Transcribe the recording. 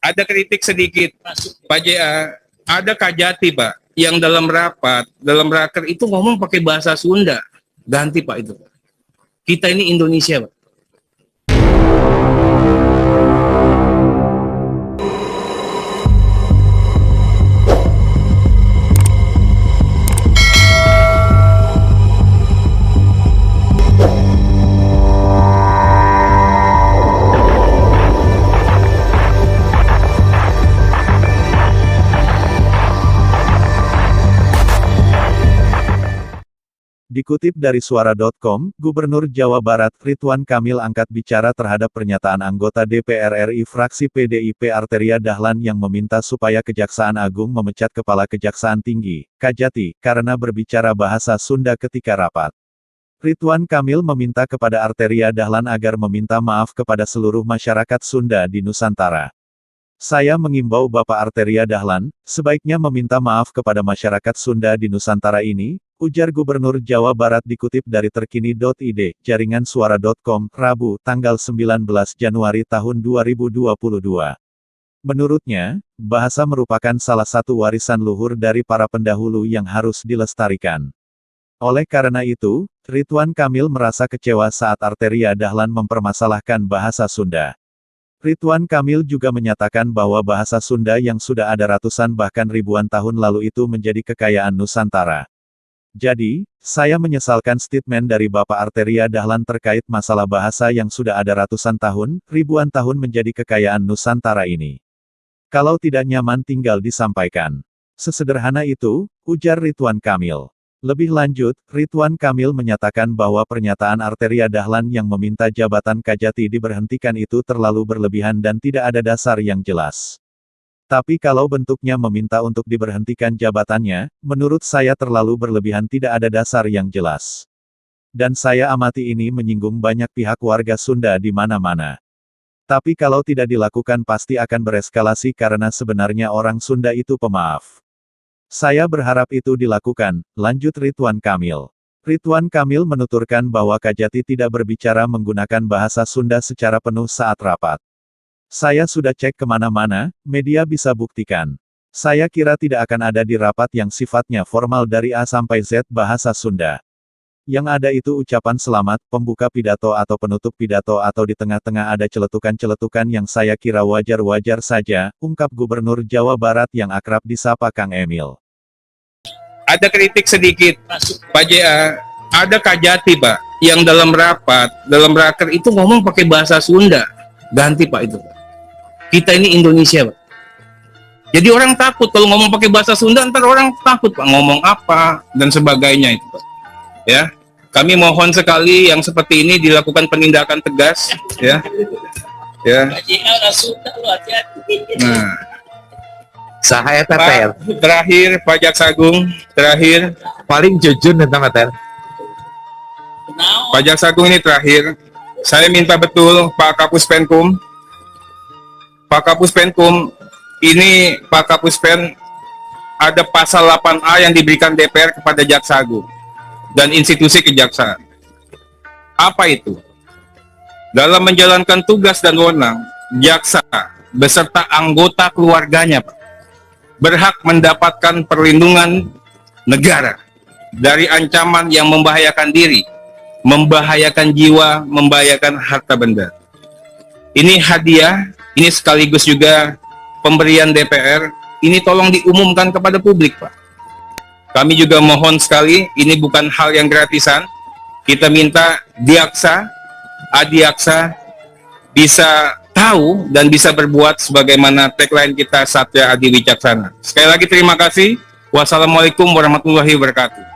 Ada kritik sedikit, Pak JA. Ada Kajati, Pak, yang dalam raker itu ngomong pakai bahasa Sunda. Ganti, Pak, itu. Kita ini Indonesia, Pak. Dikutip dari suara.com, Gubernur Jawa Barat Ridwan Kamil angkat bicara terhadap pernyataan anggota DPR RI fraksi PDIP Arteria Dahlan yang meminta supaya Kejaksaan Agung memecat Kepala Kejaksaan Tinggi, Kajati, karena berbicara bahasa Sunda ketika rapat. Ridwan Kamil meminta kepada Arteria Dahlan agar meminta maaf kepada seluruh masyarakat Sunda di Nusantara. Saya mengimbau Bapak Arteria Dahlan, sebaiknya meminta maaf kepada masyarakat Sunda di Nusantara ini, ujar Gubernur Jawa Barat dikutip dari terkini.id, jaringan suara.com, Rabu, tanggal 19 Januari tahun 2022. Menurutnya, bahasa merupakan salah satu warisan luhur dari para pendahulu yang harus dilestarikan. Oleh karena itu, Ridwan Kamil merasa kecewa saat Arteria Dahlan mempermasalahkan bahasa Sunda. Ridwan Kamil juga menyatakan bahwa bahasa Sunda yang sudah ada ratusan bahkan ribuan tahun lalu itu menjadi kekayaan Nusantara. Jadi, saya menyesalkan statement dari Bapak Arteria Dahlan terkait masalah bahasa yang sudah ada ratusan tahun, ribuan tahun menjadi kekayaan Nusantara ini. Kalau tidak nyaman tinggal disampaikan. Sesederhana itu, ujar Ridwan Kamil. Lebih lanjut, Ridwan Kamil menyatakan bahwa pernyataan Arteria Dahlan yang meminta jabatan Kajati diberhentikan itu terlalu berlebihan dan tidak ada dasar yang jelas. Tapi kalau bentuknya meminta untuk diberhentikan jabatannya, menurut saya terlalu berlebihan, tidak ada dasar yang jelas. Dan saya amati ini menyinggung banyak pihak warga Sunda di mana-mana. Tapi kalau tidak dilakukan pasti akan bereskalasi karena sebenarnya orang Sunda itu pemaaf. Saya berharap itu dilakukan, lanjut Ridwan Kamil. Ridwan Kamil menuturkan bahwa Kajati tidak berbicara menggunakan bahasa Sunda secara penuh saat rapat. Saya sudah cek kemana-mana, media bisa buktikan. Saya kira tidak akan ada di rapat yang sifatnya formal dari A sampai Z bahasa Sunda. Yang ada itu ucapan selamat, pembuka pidato atau penutup pidato atau di tengah-tengah ada celetukan-celetukan yang saya kira wajar-wajar saja, ungkap Gubernur Jawa Barat yang akrab disapa Kang Emil. Ada kritik sedikit, Pak JA. Ada Kajati, Pak, yang dalam raker itu ngomong pakai bahasa Sunda. Ganti, Pak, itu. Kita ini Indonesia, Pak. Jadi orang takut kalau ngomong pakai bahasa Sunda, ntar orang takut, Pak, ngomong apa dan sebagainya itu, Pak. Ya, kami mohon sekali yang seperti ini dilakukan penindakan tegas, ya. Ya. Nah, Sahaya Pak, terakhir Pak Jaksa Agung, terakhir paling jujur tentang Ter. Pak Jaksa Agung ini terakhir, saya minta betul Pak Kapus Penkum, ini Pak Kapus Pen ada pasal 8A yang diberikan DPR kepada Jaksa Agung dan institusi kejaksaan. Apa itu? Dalam menjalankan tugas dan wewenang, jaksa beserta anggota keluarganya, Pak, berhak mendapatkan perlindungan negara dari ancaman yang membahayakan diri, membahayakan jiwa, membahayakan harta benda. Ini hadiah, ini sekaligus juga pemberian DPR, ini tolong diumumkan kepada publik, Pak. Kami juga mohon sekali, ini bukan hal yang gratisan. Kita minta Diaksa, Adiaksa bisa tahu dan bisa berbuat sebagaimana tagline kita, Satya Adi Wicaksana. Sekali lagi terima kasih. Wassalamualaikum warahmatullahi wabarakatuh.